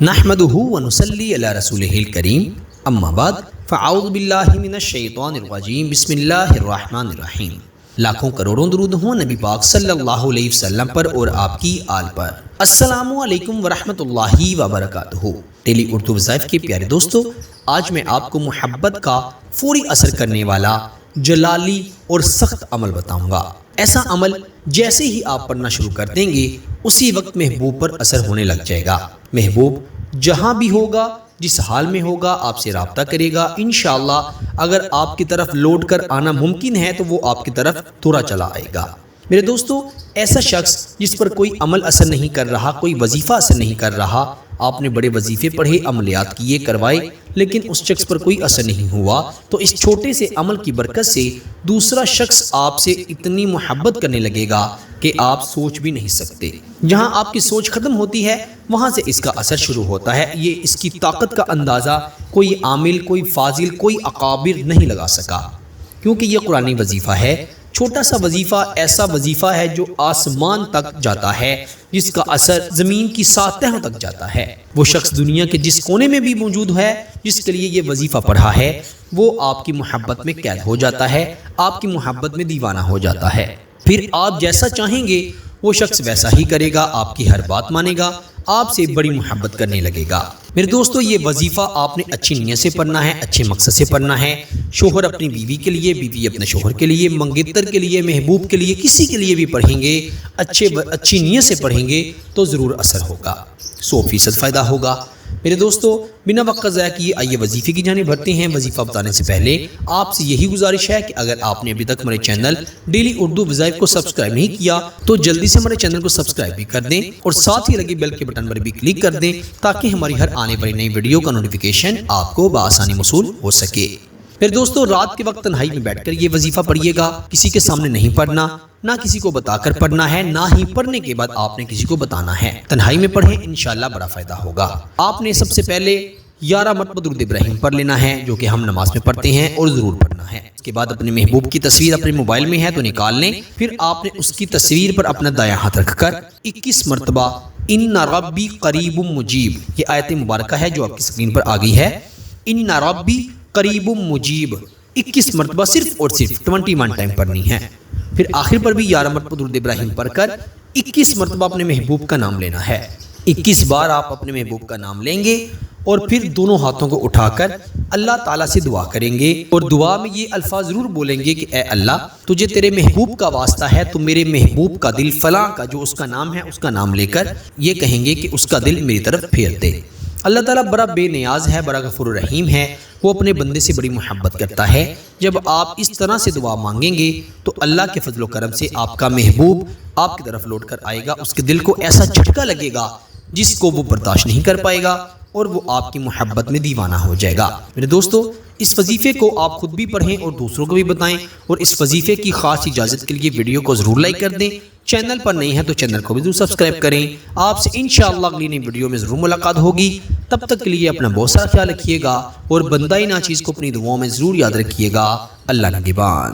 نحمدہ ونصلی علی رسولہ الکریم اما بعد فاعوذ باللہ من الشیطان الرجیم بسم اللہ الرحمن الرحیم۔ لاکھوں کروڑوں درود ہوں نبی پاک صلی اللہ علیہ وسلم پر اور آپ کی آل پر۔ السلام علیکم ورحمۃ اللہ وبرکاتہ۔ ڈیلی اردو وظائف کے پیارے دوستو، آج میں آپ کو محبت کا فوری اثر کرنے والا جلالی اور سخت عمل بتاؤں گا۔ ایسا عمل جیسے ہی آپ پڑھنا شروع کر دیں گے اسی وقت محبوب پر اثر ہونے لگ جائے گا۔ محبوب جہاں بھی ہوگا، جس حال میں ہوگا، آپ سے رابطہ کرے گا۔ انشاءاللہ اگر آپ کی طرف لوٹ کر آنا ممکن ہے تو وہ آپ کی طرف تورا چلا آئے گا۔ میرے دوستو، ایسا شخص جس پر کوئی عمل اثر نہیں کر رہا، کوئی وظیفہ اثر نہیں کر رہا، آپ نے بڑے وظیفے پڑھے، عملیات کیے، کروائے، لیکن اس شخص پر کوئی اثر نہیں ہوا، تو اس چھوٹے سے عمل کی برکت سے دوسرا شخص آپ سے اتنی محبت کرنے لگے گا کہ آپ سوچ بھی نہیں سکتے۔ جہاں آپ کی سوچ ختم ہوتی ہے وہاں سے اس کا اثر شروع ہوتا ہے۔ یہ اس کی طاقت کا اندازہ کوئی عامل، کوئی فاضل، کوئی اکابر نہیں لگا سکا، کیونکہ یہ قرآنی وظیفہ ہے۔ چھوٹا سا وظیفہ ایسا وظیفہ ہے جو آسمان تک جاتا ہے، جس کا اثر زمین کی سطحوں تک جاتا ہے۔ وہ شخص دنیا کے جس کونے میں بھی موجود ہے جس کے لیے یہ وظیفہ پڑھا ہے، وہ آپ کی محبت میں قید ہو جاتا ہے، آپ کی محبت میں دیوانہ ہو جاتا ہے۔ پھر آپ جیسا چاہیں گے وہ شخص ویسا ہی کرے گا، آپ کی ہر بات مانے گا، آپ سے بڑی محبت کرنے لگے گا۔ میرے دوستو، یہ وظیفہ آپ نے اچھی نیت سے پڑھنا ہے، اچھے مقصد سے پڑھنا ہے۔ شوہر اپنی بیوی کے لیے، بیوی اپنے شوہر کے لیے، منگیتر کے لیے، محبوب کے لیے، کسی کے لیے بھی پڑھیں گے، اچھی نیت سے پڑھیں گے تو ضرور اثر ہوگا، 100% فائدہ ہوگا۔ میرے دوستو، بنا وقت ضائع کیے آئیے وظیفے کی جانب بڑھتے ہیں۔ وظیفہ بتانے سے پہلے آپ سے یہی گزارش ہے کہ اگر آپ نے ابھی تک ہمارے چینل ڈیلی اردو وظائف کو سبسکرائب نہیں کیا تو جلدی سے ہمارے چینل کو سبسکرائب بھی کر دیں اور ساتھ ہی لگے بیل کے بٹن پر بھی کلک کر دیں تاکہ ہماری ہر آنے والی نئی ویڈیو کا نوٹیفیکیشن آپ کو بآسانی موصول ہو سکے۔ پھر دوستو، رات کے وقت تنہائی میں بیٹھ کر یہ وظیفہ پڑھیے گا۔ کسی کے سامنے نہیں پڑھنا، نہ کسی کو بتا کر پڑھنا ہے، نہ ہی پڑھنے کے بعد آپ نے کسی کو بتانا ہے۔ تنہائی میں پڑھیں، انشاءاللہ بڑا فائدہ ہوگا۔ آپ نے سب سے پہلے 11 مرتبہ درود ابراہیم پڑھ لینا ہے، جو کہ ہم نماز میں پڑھتے ہیں اور ضرور پڑھنا ہے۔ اس کے بعد اپنے محبوب کی تصویر اپنے موبائل میں ہے تو نکال لیں۔ پھر آپ نے اس کی تصویر پر اپنا دایاں ہاتھ رکھ کر 21 مرتبہ ان ربی قریب مجیب، یہ آیت مبارکہ ہے جو آپ کی اسکرین پر آ گئی ہے۔ ان ربی قریب مجیب 21 مرتبہ صرف اور صرف 21 ٹائم پڑھنی ہے۔ پھر آخر پر بھی 11 مرتبہ درود ابراہیم پڑھ کر 21 مرتبہ اپنے محبوب کا نام لینا ہے۔ 21 بار آپ اپنے محبوب کا نام لیں گے اور پھر دونوں ہاتھوں کو اٹھا کر اللہ تعالیٰ سے دعا کریں گے اور دعا میں یہ الفاظ ضرور بولیں گے کہ اے اللہ، تجھے تیرے محبوب کا واسطہ ہے تو میرے محبوب کا دل فلاں کا، جو اس کا نام ہے، اس کا نام لے کر یہ کہیں گے کہ اس کا دل میری طرف پھیر دے۔ اللہ تعالیٰ بڑا بے نیاز ہے، بڑا غفور رحیم ہے، وہ اپنے بندے سے بڑی محبت کرتا ہے۔ جب آپ اس طرح سے دعا مانگیں گے تو اللہ کے فضل و کرم سے آپ کا محبوب آپ کی طرف لوٹ کر آئے گا۔ اس کے دل کو ایسا جھٹکا لگے گا جس کو وہ برداشت نہیں کر پائے گا اور وہ آپ کی محبت میں دیوانہ ہو جائے گا۔ میرے دوستو، اس وظیفے کو آپ خود بھی پڑھیں اور دوسروں کو بھی بتائیں، اور اس وظیفے کی خاص اجازت کے لیے ویڈیو کو ضرور لائک کر دیں۔ چینل پر نہیں ہے تو چینل کو بھی ضرور سبسکرائب کریں۔ آپ سے انشاءاللہ اگلی نئی ویڈیو میں ضرور ملاقات ہوگی۔ تب تک کے لیے اپنا بہت سارا خیال رکھیے گا اور بندہ ناچیز کو اپنی دعاؤں میں ضرور یاد رکھیے گا۔ اللہ نگہبان۔